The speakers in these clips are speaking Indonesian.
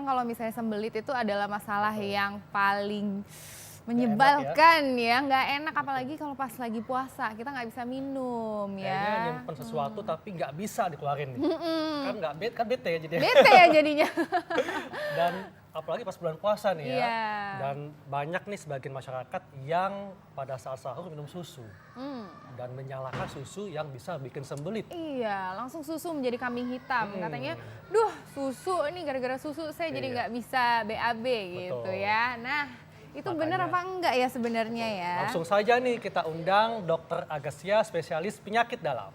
memang kalau misalnya sembelit itu adalah masalah yang paling menyebalkan ya, nggak enak apalagi kalau pas lagi puasa kita nggak bisa minum ya. Kayaknya nyimpen sesuatu tapi nggak bisa dikeluarin nih. Kan bete ya jadinya. Bete ya jadinya. Dan apalagi pas bulan puasa nih ya. Iya. Dan banyak nih sebagian masyarakat yang pada saat sahur minum susu. Dan menyalahkan susu yang bisa bikin sembelit. Iya, langsung susu menjadi kambing hitam. Katanya, duh susu ini gara-gara susu saya jadi nggak bisa BAB gitu Betul. ya. Nah, itu benar apa enggak ya sebenarnya ya? Langsung saja nih kita undang Dr. Agassia, spesialis penyakit dalam.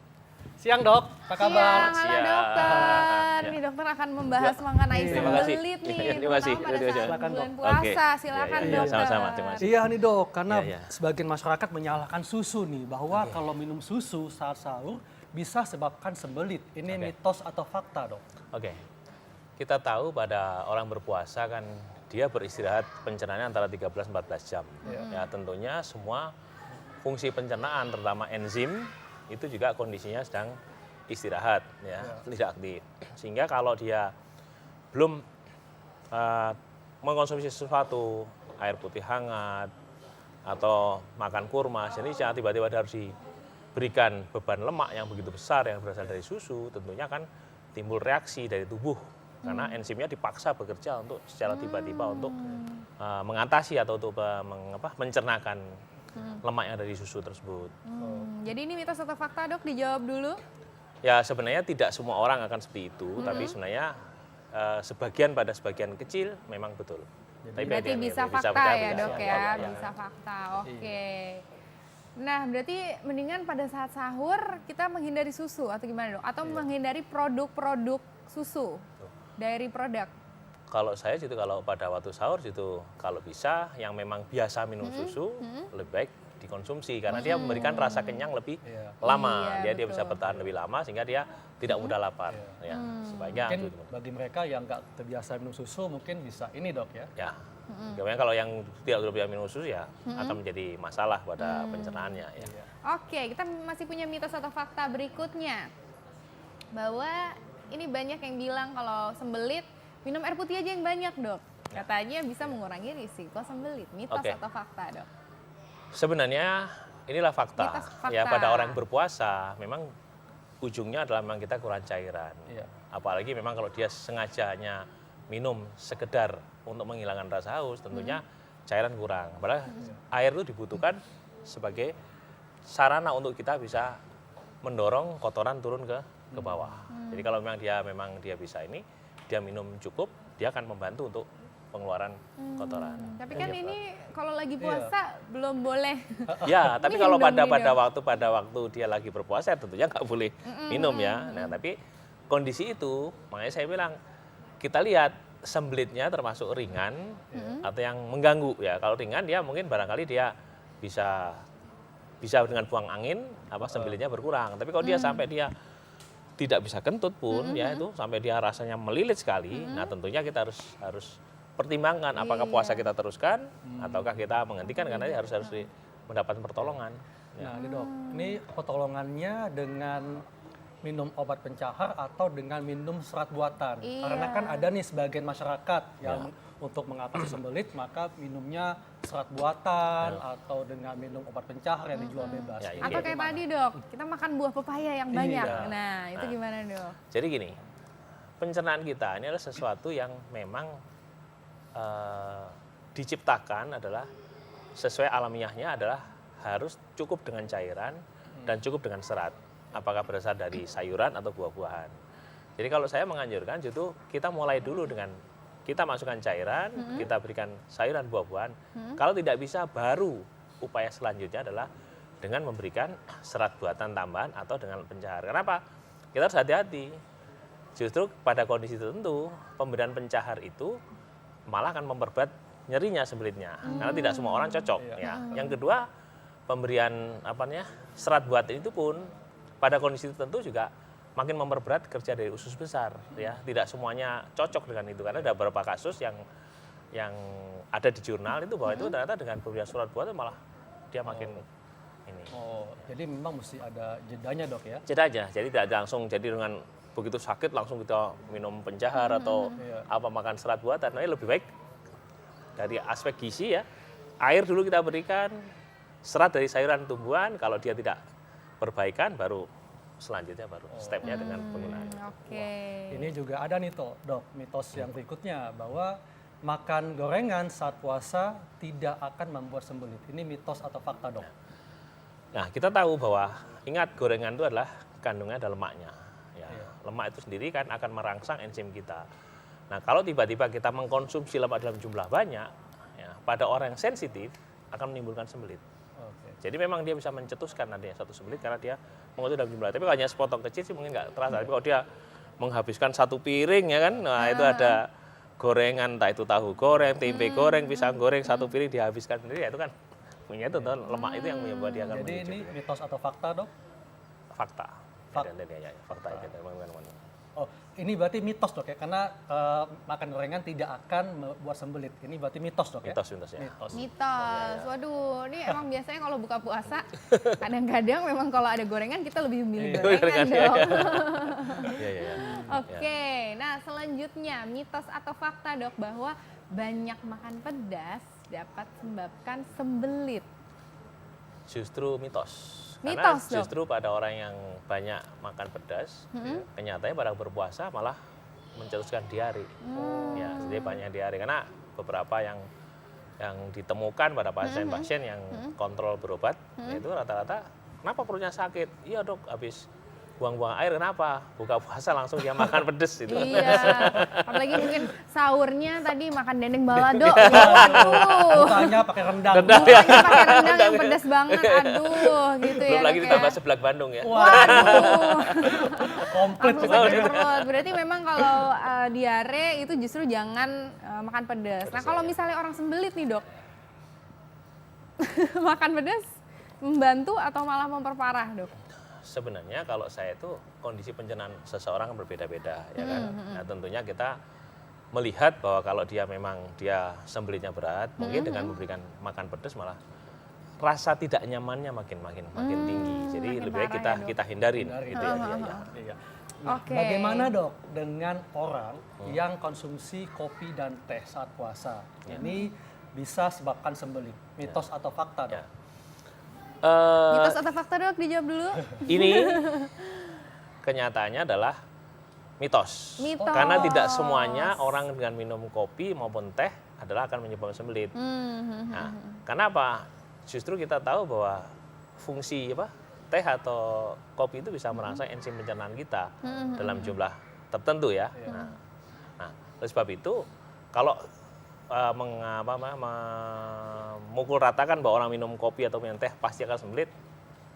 Siang dok, apa kabar? Siang, halo dokter. Nih dokter akan membahas mengenai Terima kasih. sembelit nih, Terima kasih. terutama pada saat Silakan, bulan Dok. puasa. Oke. Silakan Iya, dokter. sama-sama, terima kasih. Iya nih dok, karena Iya. sebagian masyarakat menyalahkan susu nih, bahwa kalau minum susu saat sahur bisa sebabkan sembelit. Ini mitos atau fakta dok? Oke, kita tahu pada orang berpuasa kan dia beristirahat pencernaannya antara 13-14 jam. Ya tentunya semua fungsi pencernaan terutama enzim itu juga kondisinya sedang istirahat ya, tidak aktif. Sehingga kalau dia belum mengkonsumsi sesuatu, air putih hangat atau makan kurma, jadi tiba-tiba dia harus diberikan beban lemak yang begitu besar yang berasal dari susu, tentunya kan timbul reaksi dari tubuh karena enzimnya dipaksa bekerja untuk secara tiba-tiba untuk mengatasi atau untuk mencernakan lemak yang dari susu tersebut. Jadi ini mitos atau fakta dok, dijawab dulu. Ya sebenarnya tidak semua orang akan seperti itu, tapi sebenarnya sebagian pada sebagian kecil memang betul. Tapi Berarti ada- bisa bisa fakta ya bisa, dok bisa, ya, iya. bisa fakta, oke. Nah berarti mendingan pada saat sahur kita menghindari susu atau gimana dok? Atau menghindari produk-produk susu, dairy product? Kalau saya gitu, kalau pada waktu sahur gitu, kalau bisa yang memang biasa minum susu lebih baik dikonsumsi karena dia memberikan rasa kenyang lebih lama, Iya, dia bisa betul. bertahan lebih lama sehingga dia tidak mudah lapar. Ya, sebaiknya Mungkin itu. bagi mereka yang nggak terbiasa minum susu mungkin bisa ini dok ya. Ya, kemudian kalau yang tidak terbiasa minum susu ya akan menjadi masalah pada pencernaannya. Ya. Oke, kita masih punya mitos atau fakta berikutnya. Bahwa ini banyak yang bilang kalau sembelit minum air putih aja yang banyak dok. Katanya bisa mengurangi risiko sembelit. Mitos Oke. atau fakta dok? Sebenarnya inilah fakta. Mitos, fakta. Ya pada orang berpuasa memang ujungnya adalah memang kita kurang cairan. Iya. Apalagi memang kalau dia sengaja hanya minum sekedar untuk menghilangkan rasa haus, tentunya cairan kurang. Padahal air itu dibutuhkan sebagai sarana untuk kita bisa mendorong kotoran turun ke bawah. Jadi kalau memang dia bisa ini, dia minum cukup, dia akan membantu untuk pengeluaran kotoran. Tapi kan Iya, ini kalau lagi puasa belum boleh. Ya, tapi Minum kalau pada minum. waktu dia lagi berpuasa tentunya nggak boleh minum ya. Nah, tapi kondisi itu makanya saya bilang kita lihat sembelitnya termasuk ringan atau yang mengganggu ya. Kalau ringan dia mungkin barangkali dia bisa dengan buang angin sembelitnya berkurang. Tapi kalau dia sampai dia tidak bisa kentut pun ya itu sampai dia rasanya melilit sekali. Nah, tentunya kita harus pertimbangkan apakah puasa kita teruskan ataukah kita menghentikan karena dia harus mendapatkan pertolongan. Ya. Nah ini dok, ini pertolongannya dengan minum obat pencahar atau dengan minum serat buatan. Iya. Karena kan ada nih sebagian masyarakat yang untuk mengatasi sembelit maka minumnya serat buatan atau dengan minum obat pencahar yang dijual bebas. Ya, Ini Atau kayak bagaimana? tadi dok, kita makan buah pepaya yang banyak. Iya. Nah itu gimana dok? Jadi gini, pencernaan kita ini adalah sesuatu yang memang diciptakan adalah sesuai alamiahnya adalah harus cukup dengan cairan dan cukup dengan serat. Apakah berasal dari sayuran atau buah-buahan. Jadi kalau saya menganjurkan justru kita mulai dulu dengan kita masukkan cairan, kita berikan sayuran buah-buahan. Kalau tidak bisa baru upaya selanjutnya adalah dengan memberikan serat buatan tambahan atau dengan pencahar. Kenapa? Kita harus hati-hati. Justru pada kondisi tertentu pemberian pencahar itu malah akan memperberat nyerinya sembelitnya karena tidak semua orang cocok ya. Yang kedua, pemberian serat buatan itu pun pada kondisi tertentu juga makin memperberat kerja dari usus besar ya. Tidak semuanya cocok dengan itu karena ada beberapa kasus yang ada di jurnal itu bahwa itu ternyata dengan pemberian serat buatan malah dia makin ini. Oh, jadi memang mesti ada jedanya dok ya? Jeda aja, jadi tidak langsung jadi dengan begitu sakit langsung kita minum pencahar atau apa makan serat buatan. Nah, lebih baik dari aspek gizi ya, air dulu kita berikan, serat dari sayuran tumbuhan, kalau dia tidak perbaikan baru selanjutnya baru stepnya dengan penggunaan. Oke. Ini juga ada nih dok, mitos yang berikutnya bahwa makan gorengan saat puasa tidak akan membuat sembelit. Ini mitos atau fakta dok? Nah, kita tahu bahwa ingat gorengan itu adalah kandungannya ada lemaknya. Ya, lemak itu sendiri kan akan merangsang enzim kita. Nah, kalau tiba-tiba kita mengkonsumsi lemak dalam jumlah banyak, ya, pada orang yang sensitif akan menimbulkan sembelit. Jadi memang dia bisa mencetuskan nantinya satu sembelit karena dia mengonsumsi dalam jumlah. Tapi kalau hanya sepotong kecil sih mungkin nggak terasa. Tapi kalau dia menghabiskan satu piring ya kan, nah itu ada gorengan, entah itu tahu goreng, tempe goreng, pisang goreng, satu piring dihabiskan sendiri, ya itu kan punya itu lemak itu yang membuat dia akan Jadi memicu. ini mitos atau fakta dok? Fakta. Fakta. Ya, fakta itu teman-teman. Oh, ini berarti mitos dok ya, karena makan gorengan tidak akan membuat sembelit. Ini berarti mitos dok ya? Mitos ya. Mitos. Waduh, ini emang biasanya kalau buka puasa kadang-kadang memang kalau ada gorengan kita lebih memilih gorengan dong. Iya. Oke, nah selanjutnya mitos atau fakta dok bahwa banyak makan pedas dapat sebabkan sembelit. Justru mitos. Mitos, Karena Dok. justru pada orang yang banyak makan pedas, kenyataannya pada berpuasa malah mencetuskan diare. Ya, jadi banyak diare karena beberapa yang ditemukan pada pasien-pasien yang kontrol berobat, itu rata-rata kenapa perutnya sakit? Iya dok, habis buang-buang air, kenapa? Buka puasa langsung dia makan pedes itu. Iya, apalagi mungkin sahurnya tadi makan dendeng balado. Waduh, Bukanya pakai rendang. bukanya pakai rendang yang pedas banget. Aduh, gitu ya. Belum lagi Dok, ditambah ya. seblak Bandung ya. Waduh, Komplit. langsung sakit perut. Berarti memang kalau diare itu justru jangan makan pedas. Nah, kalau misalnya orang sembelit nih dok, makan pedas membantu atau malah memperparah dok? Sebenarnya kalau saya itu kondisi pencernaan seseorang berbeda-beda ya kan. Nah, tentunya kita melihat bahwa kalau dia memang dia sembelitnya berat, mungkin dengan memberikan makan pedas malah rasa tidak nyamannya makin tinggi. Jadi makin lebih baik parah ya, kita hindarin Hindari. gitu ya. Iya. Nah, Oke. bagaimana dok dengan orang yang konsumsi kopi dan teh saat puasa? Ini bisa sebabkan sembelit. Mitos atau fakta dok? Ya. Mitos atau fakta dok? Dijawab dulu. Ini kenyataannya adalah mitos. Mitos. Karena tidak semuanya orang dengan minum kopi maupun teh adalah akan menyebabkan sembelit. Nah, kenapa? Justru kita tahu bahwa fungsi teh atau kopi itu bisa merangsang enzim pencernaan kita dalam jumlah tertentu ya. Nah, oleh sebab itu kalau memukul ratakan bahwa orang minum kopi atau minum teh pasti akan sembelit,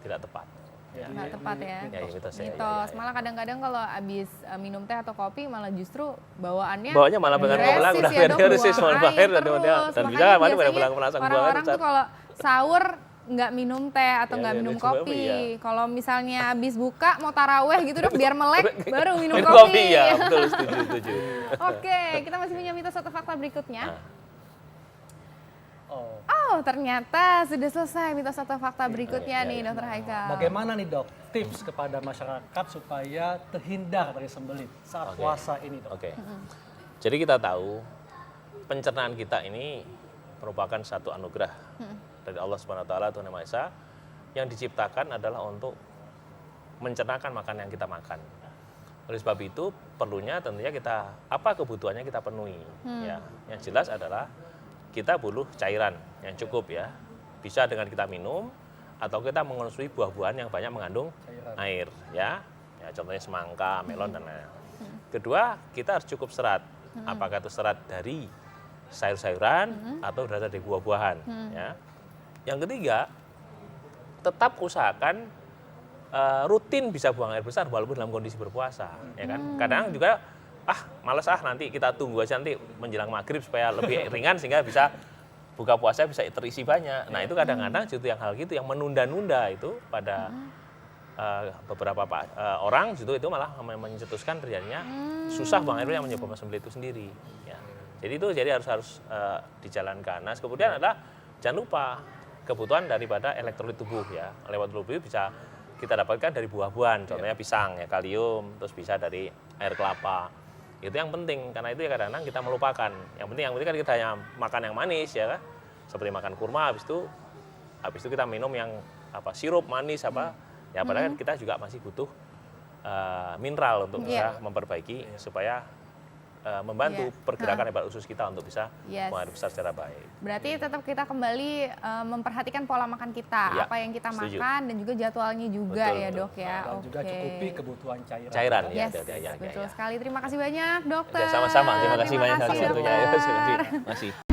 tidak tepat. Ya. Nggak tepat ya. Ya, mitos ya, Mitos. ya. Malah kadang-kadang kalau habis minum teh atau kopi malah justru bawaannya Malah dengan agresif udah ya, Dok, agresif, buang buang air, air dan terus. bisa Makanya pada biasanya belang-belang buang air. orang-orang tuh kalau sahur nggak minum teh atau Ya, nggak ya, minum minum kopi. kopi, ya. Kalau misalnya habis buka mau taraweh gitu dok biar melek baru minum Minum kopi. kopi ya, betul, setuju. Oke, kita masih punya mitos atau fakta berikutnya. Nah. Oh, ternyata sudah selesai mitos atau fakta berikutnya iya, nih, iya. Dokter Haikal. Bagaimana nih dok tips kepada masyarakat supaya terhindar dari sembelit saat puasa ini dok? Oke. Jadi kita tahu pencernaan kita ini merupakan satu anugerah dari Allah Subhanahu wa taala Tuhan Yang Maha Esa yang diciptakan adalah untuk mencernakan makanan yang kita makan. Oleh sebab itu perlunya tentunya kita apa kebutuhannya kita penuhi ya. Yang jelas adalah kita butuh cairan yang cukup ya. Bisa dengan kita minum atau kita mengonsumsi buah-buahan yang banyak mengandung air ya. Ya contohnya semangka, melon dan lain-lain. Kedua, kita harus cukup serat. Apakah itu serat dari sayur-sayuran atau berasal dari buah-buahan ya. Yang ketiga, tetap usahakan rutin bisa buang air besar walaupun dalam kondisi berpuasa ya kan. Kadang juga males nanti kita tunggu aja nanti menjelang maghrib supaya lebih ringan sehingga bisa buka puasa bisa terisi banyak. Nah itu kadang-kadang justru yang hal gitu yang menunda-nunda itu pada beberapa orang justru itu malah mencetuskan terjadinya susah buang air yang menyebabkan sembelit itu sendiri. Ya. Jadi harus dijalankan. Nah kemudian adalah jangan lupa kebutuhan daripada elektrolit tubuh ya. Lewat tubuh bisa kita dapatkan dari buah-buahan, contohnya pisang, ya kalium, terus bisa dari air kelapa. Itu yang penting, karena itu ya kadang-kadang kita melupakan. Yang penting kan kita hanya makan yang manis ya kan, seperti makan kurma, habis itu kita minum yang sirup manis ya padahal kita juga masih butuh mineral untuk bisa memperbaiki supaya membantu pergerakan hepat usus kita untuk bisa menghadapi besar secara baik. Berarti tetap kita kembali memperhatikan pola makan kita, Ya, apa yang kita setuju. makan dan juga jadwalnya juga Betul, ya betul. dok ya. Dan juga cukupi kebutuhan cairan. Cairan Yes, ya. betul sekali. Terima kasih banyak dokter. Ya, sama-sama. Terima kasih banyak atas dokter. waktunya. Ya, terima kasih. Masih.